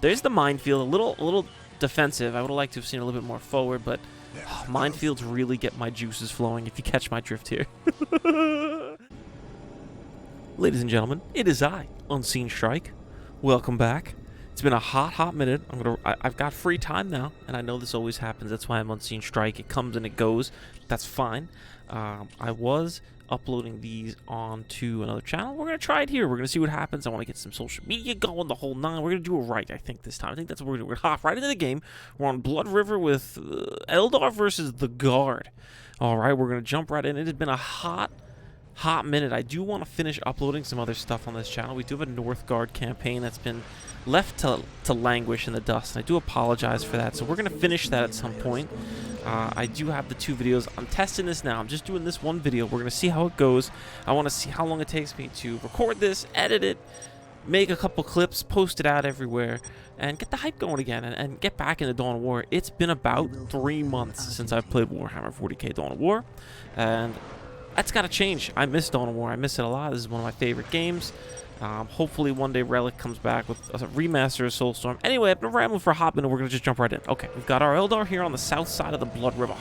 There's the minefield, a little defensive. I would have liked to have seen a little bit more forward, but minefields really get my juices flowing, if you catch my drift here. Ladies and gentlemen, it is I, Unseen Strike. Welcome back. It's been a hot minute. I've got free time now, and I know this always happens. That's why I'm Unseen Strike. It comes and it goes. That's fine. I was uploading these onto another channel. We're going to try it here. We're going to see what happens. I want to get some social media going, the whole nine. We're going to do it right, I think, this time. I think that's what we're going to do. We're going to hop right into the game. We're on Blood River with Eldar versus the Guard. All right, we're going to jump right in. It has been a hot minute. I do want to finish uploading some other stuff on this channel. We do have a North Guard campaign that's been left to languish in the dust, and I do apologize for that. So we're going to finish that at some point. I do have the 2 videos. I'm testing this now. I'm just doing this one video. We're going to see how it goes. I want to see how long it takes me to record this, edit it, make a couple clips, post it out everywhere, and get the hype going again, and get back into Dawn of War. It's been about 3 months since I've played Warhammer 40k Dawn of War, and that's got to change. I miss Dawn of War. I miss it a lot. This is one of my favorite games. Hopefully one day Relic comes back with a remaster of Soulstorm. Anyway, I've been rambling for a hot minute. We're going to just jump right in. Okay, we've got our Eldar here on the south side of the Blood River.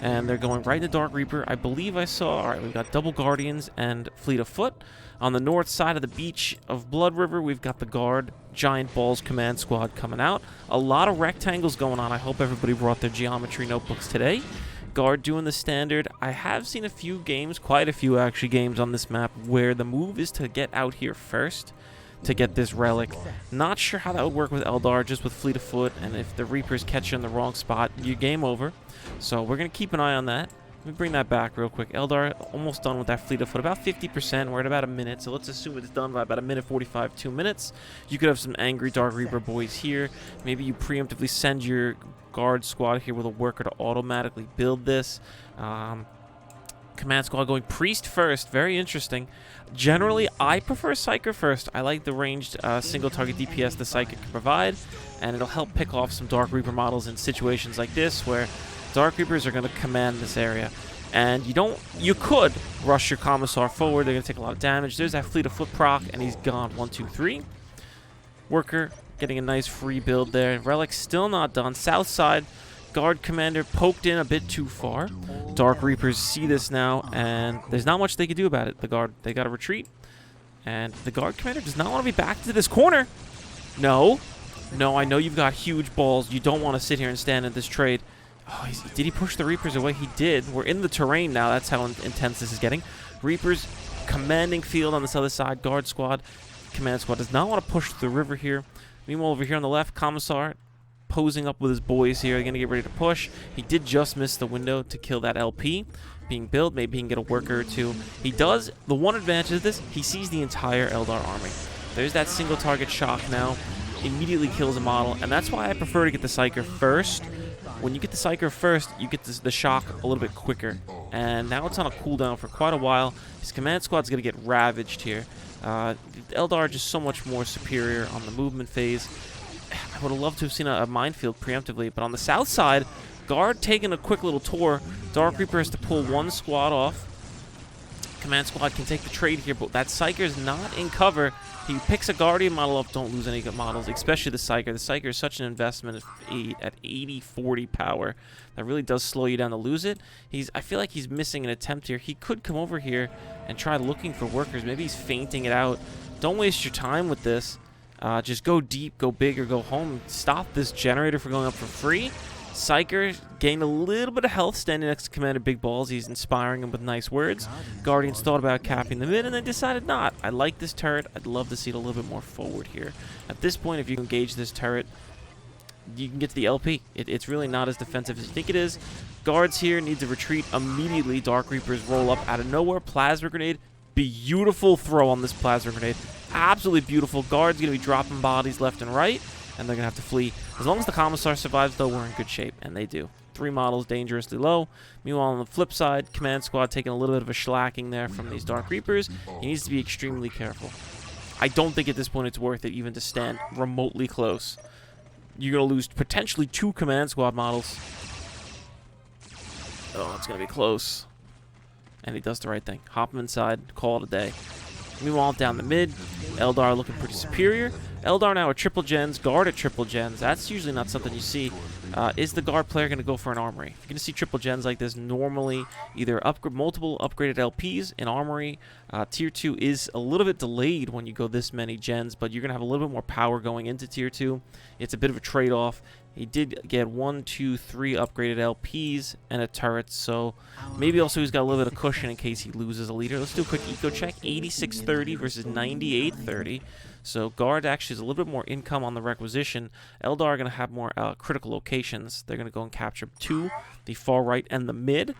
And they're going right into Dark Reaper. I believe I saw... Alright, we've got Double Guardians and Fleet of Foot. On the north side of the beach of Blood River, we've got the Guard, Giant Balls Command Squad coming out. A lot of rectangles going on. I hope everybody brought their geometry notebooks today. Guard doing the standard. I have seen a few games, quite a few actually games on this map, where the move is to get out here first to get this relic. Not sure how that would work with Eldar, just with Fleet of Foot, and if the Reapers catch you in the wrong spot, you're game over. So we're going to keep an eye on that. Let me bring that back real quick. Eldar almost done with that Fleet of Foot, about 50%. We're at about a minute, so let's assume it's done by about a minute 45, 2 minutes. You could have some angry Dark Reaper boys here. Maybe you preemptively send your Guard squad here with a worker to automatically build this. Command squad going Priest first. Very interesting. Generally, I prefer Psyker first. I like the ranged single target DPS the Psyker can provide, and it'll help pick off some Dark Reaper models in situations like this where Dark Reapers are going to command this area. And you could rush your Commissar forward. They're going to take a lot of damage. There's that Fleet of Foot proc, and he's gone. 1, 2, 3. Worker getting a nice free build there. Relic still not done. South side, Guard Commander poked in a bit too far. Dark Reapers see this now, and there's not much they can do about it. The Guard, they got to retreat. And the Guard Commander does not want to be back to this corner. No, I know you've got huge balls. You don't want to sit here and stand in this trade. Oh, did he push the Reapers away? He did. We're in the terrain now. That's how intense this is getting. Reapers commanding field on this other side. Guard squad, command squad does not want to push the river here. Meanwhile, over here on the left, Commissar posing up with his boys here. They're going to get ready to push. He did just miss the window to kill that LP being built. Maybe he can get a worker or two. He does. The one advantage of this, he sees the entire Eldar army. There's that single target shock now. Immediately kills a model, and that's why I prefer to get the Psyker first. When you get the Psyker first, you get the shock a little bit quicker. And now it's on a cooldown for quite a while. His command squad's going to get ravaged here. Eldar are just so much more superior on the movement phase. I would have loved to have seen a minefield preemptively, but on the south side, Guard taking a quick little tour. Dark Reaper has to pull one squad off. Command squad can take the trade here, but that Psyker's not in cover. He picks a Guardian model up. Don't lose any good models, especially the Psyker. The Psyker is such an investment at 80-40 power. That really does slow you down to lose it. I feel like he's missing an attempt here. He could come over here and try looking for workers. Maybe he's fainting it out. Don't waste your time with this. Just go deep, go big, or go home. Stop this generator from going up for free. Psyker gained a little bit of health standing next to Commander Big Balls. He's inspiring him with nice words. Guardians thought about capping the mid, and they decided not. I like this turret. I'd love to see it a little bit more forward here. At this point, if you engage this turret, you can get to the LP. It's really not as defensive as you think it is. Guards here need to retreat immediately. Dark Reapers roll up out of nowhere. Plasma Grenade. Beautiful throw on this Plasma Grenade. Absolutely beautiful. Guards going to be dropping bodies left and right, and they're going to have to flee. As long as the Commissar survives, though, we're in good shape, and they do. 3 models dangerously low. Meanwhile, on the flip side, Command Squad taking a little bit of a shellacking there from these Dark Reapers. He needs to be extremely careful. I don't think at this point it's worth it even to stand remotely close. You're going to lose potentially 2 Command Squad models. Oh, it's going to be close. And he does the right thing. Hop him inside, call it a day. Meanwhile, down the mid, Eldar looking pretty superior. Eldar now at triple gens, guard at triple gens. That's usually not something you see. Is the guard player going to go for an armory? If you're going to see triple gens like this, normally either multiple upgraded LPs in armory. Tier 2 is a little bit delayed when you go this many gens, but you're going to have a little bit more power going into Tier 2. It's a bit of a trade-off. He did get 1, 2, 3 upgraded LPs and a turret, so maybe also he's got a little bit of cushion in case he loses a leader. Let's do a quick eco check. 8630 versus 9830. So guard actually is a little bit more income on the requisition. Eldar are going to have more critical locations. They're going to go and capture 2, the far right and the mid.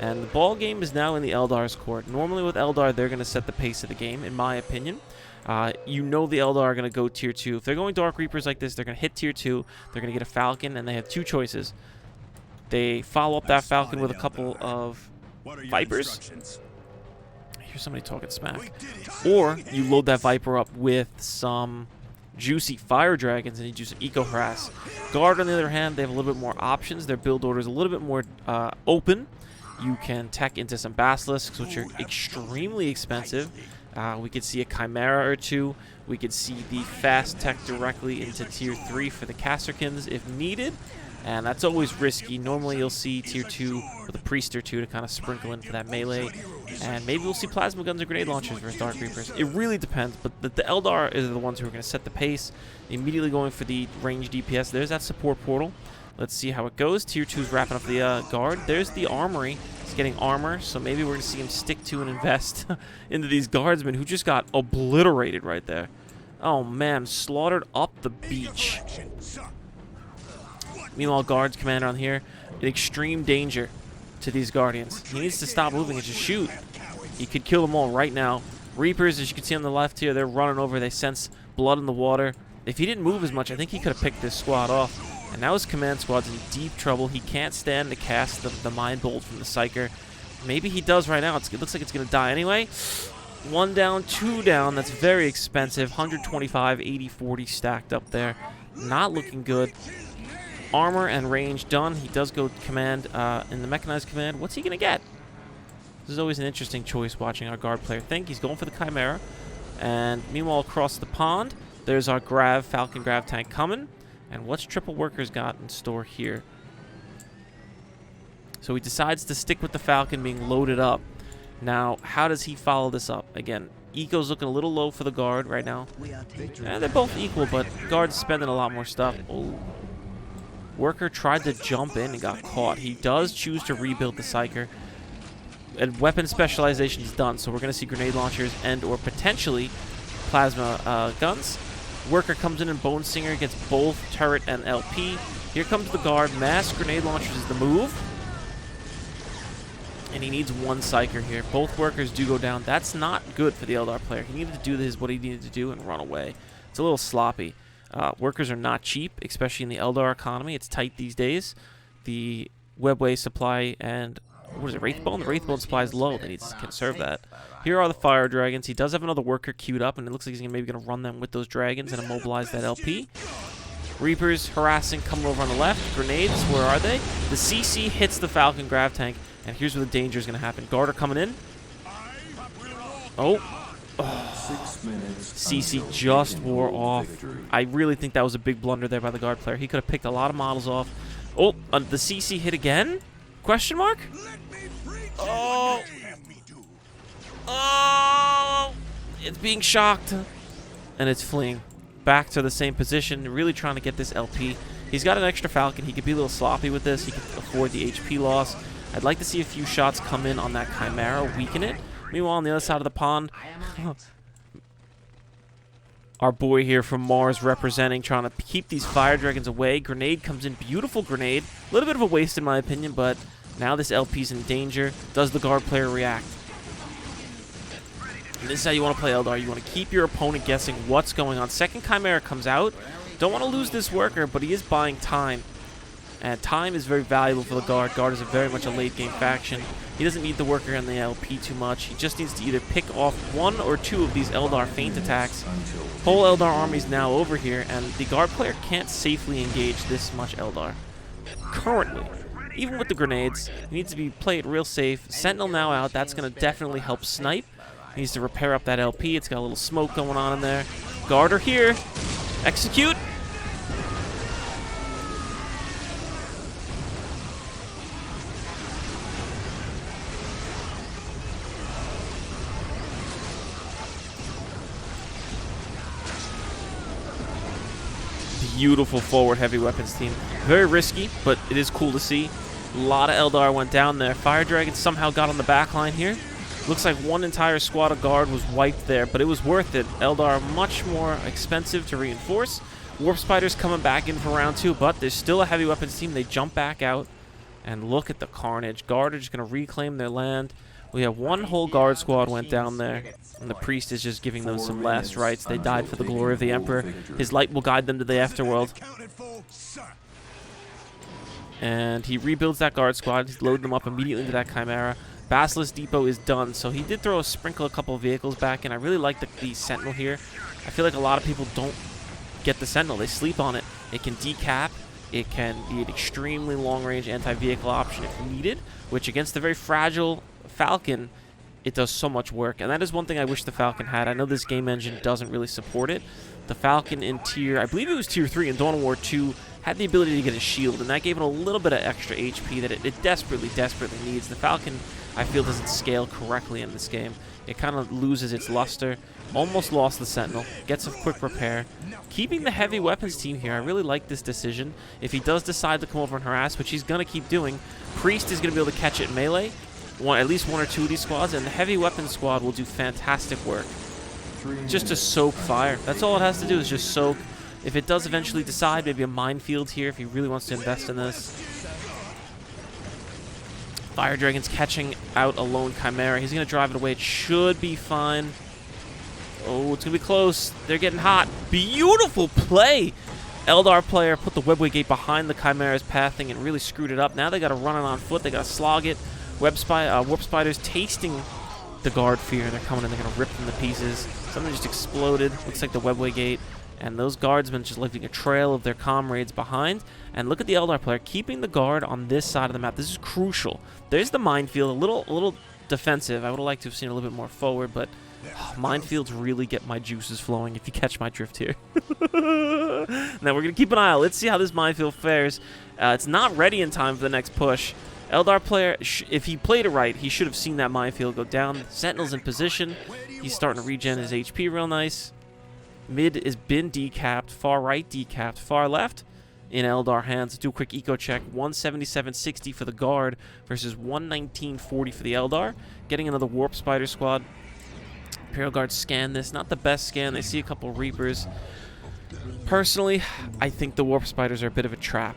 And the ball game is now in the Eldar's court. Normally with Eldar, they're going to set the pace of the game, in my opinion. You know the Eldar are going to go Tier 2. If they're going Dark Reapers like this, they're going to hit Tier 2. They're going to get a Falcon, and they have 2 choices. They follow up that Falcon with a couple of Vipers. Here's somebody talking smack. Or you load that Viper up with some juicy Fire Dragons, and you do some Eco Harass. Guard, on the other hand, they have a little bit more options. Their build order is a little bit more open. You can tech into some Basilisks, which are extremely expensive. We could see a Chimera or 2. We could see the fast tech directly into Tier 3 for the Casterkins if needed. And that's always risky. Normally you'll see Tier 2 with a Priest or 2 to kind of sprinkle in for that melee. And maybe we'll see Plasma Guns or Grenade Launchers versus Dark Reapers. It really depends, but the Eldar are the ones who are going to set the pace. Immediately going for the range DPS. There's that support portal. Let's see how it goes. Tier 2's wrapping up the guard. There's the armory. He's getting armor, so maybe we're going to see him stick to and invest into these guardsmen who just got obliterated right there. Oh, man. Slaughtered up the beach. Meanwhile, guards commander on here in extreme danger to these guardians. He needs to stop moving and just shoot. He could kill them all right now. Reapers, as you can see on the left here, they're running over. They sense blood in the water. If he didn't move as much, I think he could have picked this squad off. And now his command squad's in deep trouble. He can't stand to cast the Mind Bolt from the Psyker. Maybe he does right now. It looks like it's going to die anyway. 1 down, 2 down. That's very expensive. 125, 80, 40 stacked up there. Not looking good. Armor and range done. He does go command in the mechanized command. What's he going to get? This is always an interesting choice watching our guard player think. He's going for the Chimera. And meanwhile, across the pond, there's our Falcon Grav tank coming. And what's Triple Workers got in store here? So he decides to stick with the Falcon being loaded up. Now, how does he follow this up? Again, Eco's looking a little low for the guard right now. They're both equal, but guard's spending a lot more stuff. Oh. Worker tried to jump in and got caught. He does choose to rebuild the Psyker. And weapon specialization is done, so we're going to see grenade launchers and or potentially plasma guns. Worker comes in and Bone Singer gets both turret and LP. Here comes the guard. Mass grenade launchers is the move. And he needs 1 Psyker here. Both workers do go down. That's not good for the Eldar player. He needed to do what he needed to do and run away. It's a little sloppy. Workers are not cheap, especially in the Eldar economy. It's tight these days. The Webway supply and what is it, Wraithbone? The Wraithbone supply is low. They need to conserve that. Here are the Fire Dragons. He does have another worker queued up, and it looks like he's maybe going to run them with those dragons and immobilize that LP. Reapers harassing, coming over on the left. Grenades, where are they? The CC hits the Falcon Grav tank, and here's where the danger is going to happen. Guard are coming in. Oh. CC just wore off. I really think that was a big blunder there by the guard player. He could have picked a lot of models off. Oh, the CC hit again? Question mark? Oh. Oh. It's being shocked. And it's fleeing back to the same position, really trying to get this LP. He's got an extra Falcon. He could be a little sloppy with this. He can afford the HP loss. I'd like to see a few shots come in on that Chimera, weaken it. Meanwhile, on the other side of the pond, our boy here from Mars representing, trying to keep these Fire Dragons away. Grenade comes in. Beautiful grenade. A little bit of a waste in my opinion, but now this LP's in danger. Does the guard player react? And this is how you want to play Eldar. You want to keep your opponent guessing what's going on. Second Chimera comes out. Don't want to lose this worker, but he is buying time. And time is very valuable for the guard. Guard is very much a late game faction. He doesn't need the worker and the LP too much. He just needs to either pick off 1 or 2 of these Eldar feint attacks. Whole Eldar army is now over here, and the guard player can't safely engage this much Eldar. Currently. Even with the grenades, he needs to be played real safe. Sentinel now out. That's going to definitely help snipe. He needs to repair up that LP. It's got a little smoke going on in there. Guard are here. Execute. Beautiful forward heavy weapons team. Very risky, but it is cool to see. A lot of Eldar went down there. Fire Dragon somehow got on the back line here. Looks like one entire squad of guard was wiped there, but it was worth it. Eldar much more expensive to reinforce. Warp Spiders coming back in for round 2, but there's still a heavy weapons team. They jump back out, and look at the carnage. Guard are just going to reclaim their land. We have one whole guard squad went down there, and the priest is just giving them some last rites. They died for the glory of the Emperor. His light will guide them to the afterworld. And he rebuilds that guard squad. He's loaded them up immediately into that Chimera. Basilisk Depot is done, so he did sprinkle a couple of vehicles back in. I really like the Sentinel here. I feel like a lot of people don't get the Sentinel. They sleep on it. It can decap. It can be an extremely long-range anti-vehicle option if needed, which against the very fragile Falcon, it does so much work. And that is one thing I wish the Falcon had. I know this game engine doesn't really support it. The Falcon in I believe it was tier 3 in Dawn of War 2, had the ability to get a shield, and that gave it a little bit of extra HP that it desperately, desperately needs. The Falcon, I feel, doesn't scale correctly in this game. It kind of loses its luster. Almost lost the Sentinel. Gets a quick repair. Keeping the heavy weapons team here, I really like this decision. If he does decide to come over and harass, which he's going to keep doing, Priest is going to be able to catch it in melee. At least one or two of these squads, and the heavy weapons squad will do fantastic work. Just to soak fire. That's all it has to do, is just soak. If it does eventually decide, maybe a minefield here if he really wants to invest in this. Fire Dragon's catching out a lone Chimera. He's going to drive it away. It should be fine. Oh, it's going to be close. They're getting hot. Beautiful play. Eldar player put the Webway Gate behind the Chimera's pathing and really screwed it up. Now they got to run it on foot. They got to slog it. Warp Spiders tasting the guard fear. They're coming in. They're going to rip them to pieces. Something just exploded. Looks like the Webway Gate. And those guardsmen just leaving a trail of their comrades behind. And look at the Eldar player keeping the guard on this side of the map. This is crucial. There's the minefield, a little defensive. I would have liked to have seen a little bit more forward, but minefields really get my juices flowing, if you catch my drift here. Now we're going to keep an eye out. Let's see how this minefield fares. It's not ready in time for the next push. Eldar player, if he played it right, he should have seen that minefield go down. Sentinel's in position. He's starting to regen his HP real nice. Mid has been decapped, far right decapped, far left in Eldar hands. Let's do a quick eco check. 177.60 for the guard versus 119.40 for the Eldar. Getting another Warp Spider squad. Imperial Guards scan this. Not the best scan. They see a couple Reapers. Personally, I think the Warp Spiders are a bit of a trap.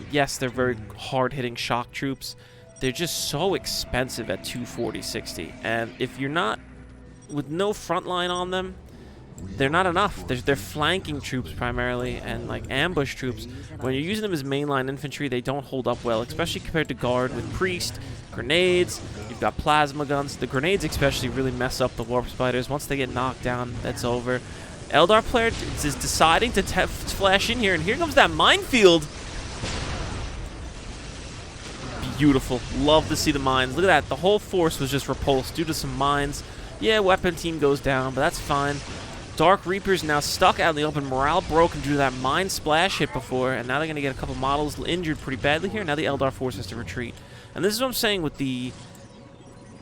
Yes, they're very hard-hitting shock troops. They're just so expensive at 240.60. And if you're not with no front line on them, they're not enough. They're flanking troops primarily and like ambush troops. When you're using them as mainline infantry, they don't hold up well, especially compared to guard with priest, grenades. You've got plasma guns. The grenades especially really mess up the Warp Spiders. Once they get knocked down, that's over. Eldar player is deciding to flash in here, and here comes that minefield. Beautiful. Love to see the mines. Look at that. The whole force was just repulsed due to some mines. Yeah, weapon team goes down, but that's fine. Dark Reapers now stuck out in the open. Morale broken due to that mine splash hit before, and now they're going to get a couple models injured pretty badly here. Now the Eldar force has to retreat. And this is what I'm saying with the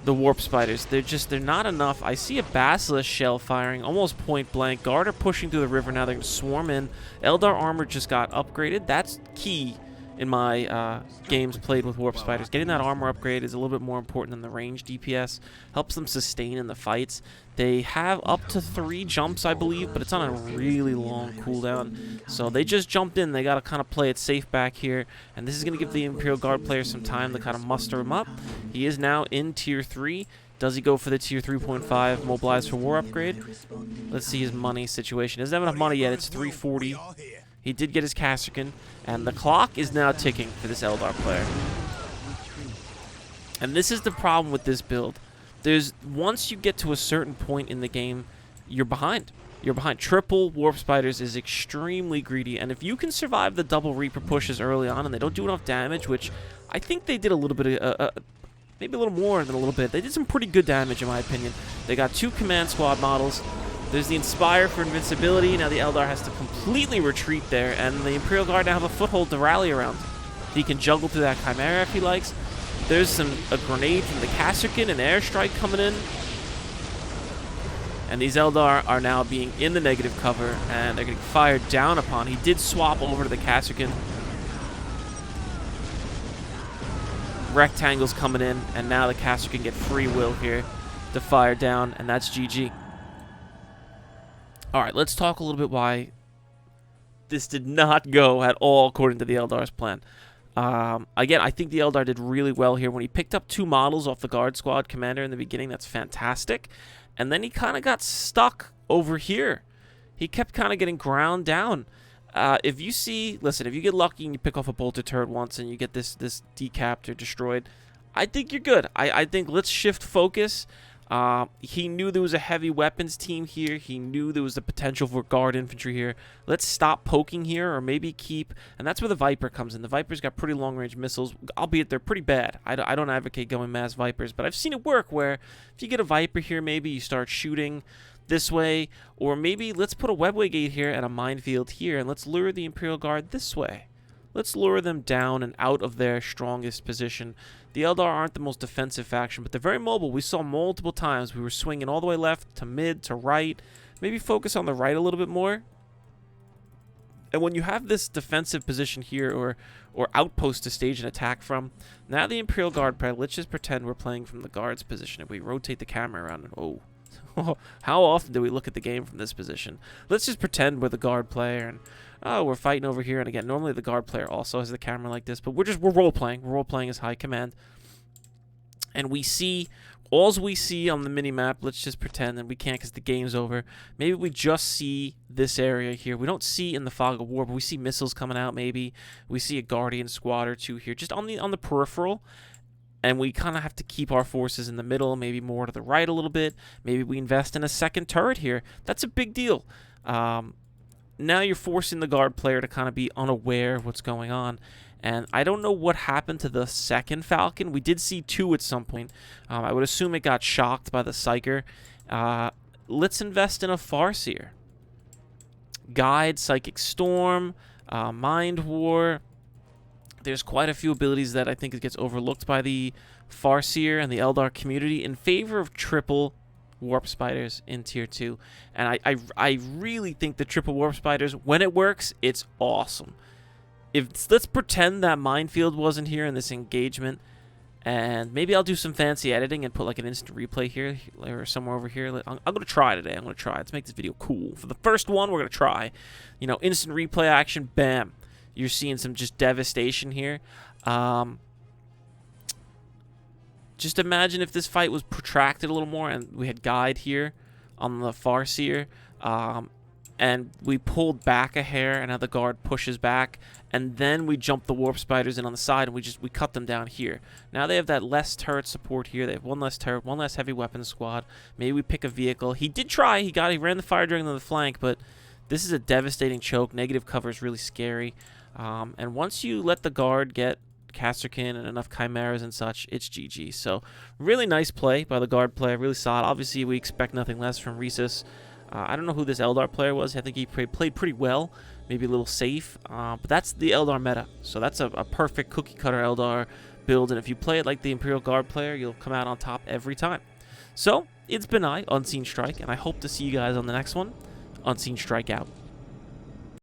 Warp Spiders. They're not enough. I see a Basilisk shell firing almost point blank. Guard are pushing through the river now. They're going to swarm in. Eldar armor just got upgraded. That's key in my games played with Warp Spiders. Getting that armor upgrade is a little bit more important than the range DPS. Helps them sustain in the fights. They have up to 3 jumps, I believe, but it's on a really long cooldown. So they just jumped in. They got to kind of play it safe back here. And this is going to give the Imperial Guard player some time to kind of muster him up. He is now in Tier 3. Does he go for the Tier 3.5 Mobilize for War upgrade? Let's see his money situation. He doesn't have enough money yet. It's 340. He did get his Castrican, and the clock is now ticking for this Eldar player. And this is the problem with this build. Once you get to a certain point in the game, you're behind. You're behind. Triple Warp Spiders is extremely greedy, and if you can survive the double Reaper pushes early on and they don't do enough damage, which I think they did a little bit of, maybe a little more than a little bit. They did some pretty good damage in my opinion. They got 2 command squad models. There's the Inspire for invincibility. Now the Eldar has to completely retreat there, and the Imperial Guard now have a foothold to rally around. He can juggle through that Chimera if he likes. There's a grenade from the Kasserkin, an airstrike coming in. And these Eldar are now being in the negative cover, and they're getting fired down upon. He did swap over to the Kasserkin. Rectangles coming in, and now the Kasserkin get free will here to fire down, and that's GG. All right, let's talk a little bit why this did not go at all according to the Eldar's plan. Again, I think the Eldar did really well here. When he picked up 2 models off the Guard Squad commander in the beginning, that's fantastic. And then he kind of got stuck over here. He kept kind of getting ground down. If you see, listen, if you get lucky and you pick off a bolter turret once and you get this decapped or destroyed, I think you're good. I think let's shift focus. He knew there was a heavy weapons team here. He knew there was the potential for guard infantry here. Let's stop poking here, or maybe keep, and that's where the Viper comes in. The Viper's got pretty long-range missiles, albeit they're pretty bad. I don't advocate going mass Vipers, but I've seen it work where if you get a Viper here, maybe you start shooting this way, or maybe let's put a webway gate here and a minefield here, and let's lure the Imperial Guard this way. Let's lure them down and out of their strongest position. The Eldar aren't the most defensive faction, but they're very mobile. We saw multiple times we were swinging all the way left to mid to right. Maybe focus on the right a little bit more. And when you have this defensive position here, or outpost to stage an attack from, now the Imperial Guard player, let's just pretend we're playing from the Guard's position. If we rotate the camera around, oh, how often do we look at the game from this position? Let's just pretend we're the Guard player, and oh, we're fighting over here. And again, normally the Guard player also has the camera like this, but we're role-playing. We're role-playing as high command. And we see, all we see on the mini-map, let's just pretend, and we can't because the game's over. Maybe we just see this area here. We don't see in the fog of war, but we see missiles coming out maybe. We see a Guardian squad or 2 here, just on the peripheral. And we kind of have to keep our forces in the middle, maybe more to the right a little bit. Maybe we invest in a second turret here. That's a big deal. Now you're forcing the Guard player to kind of be unaware of what's going on. And I don't know what happened to the second Falcon. We did see 2 at some point. I would assume it got shocked by the Psyker. Let's invest in a Farseer. Guide, Psychic Storm, Mind War. There's quite a few abilities that I think it gets overlooked by the Farseer and the Eldar community in favor of triple Warp Spiders in Tier 2. And I really think the triple Warp Spiders, when it works, it's awesome. Let's pretend that minefield wasn't here in this engagement, and maybe I'll do some fancy editing and put like an instant replay here or somewhere over here. I'm going to try today. I'm going to try. Let's make this video cool. For the first one, we're going to try, instant replay action, bam. You're seeing some just devastation here. Just imagine if this fight was protracted a little more and we had Guide here on the Farseer, and we pulled back a hair and now the Guard pushes back, and then we jump the Warp Spiders in on the side and we cut them down here. Now they have that less turret support here. They have 1 less turret, 1 less heavy weapons squad. Maybe we pick a vehicle. He did try. He ran the fire dragon on the flank, but this is a devastating choke. Negative cover is really scary. And once you let the Guard get Kasserkin and enough Chimeras and such, it's GG. So really nice play by the Guard player, really solid. Obviously, we expect nothing less from Rhesus. I don't know who this Eldar player was. I think he played pretty well, maybe a little safe. But that's the Eldar meta. So that's a perfect cookie-cutter Eldar build. And if you play it like the Imperial Guard player, you'll come out on top every time. So it's been Unseen Strike, and I hope to see you guys on the next one. Unseen Strike out.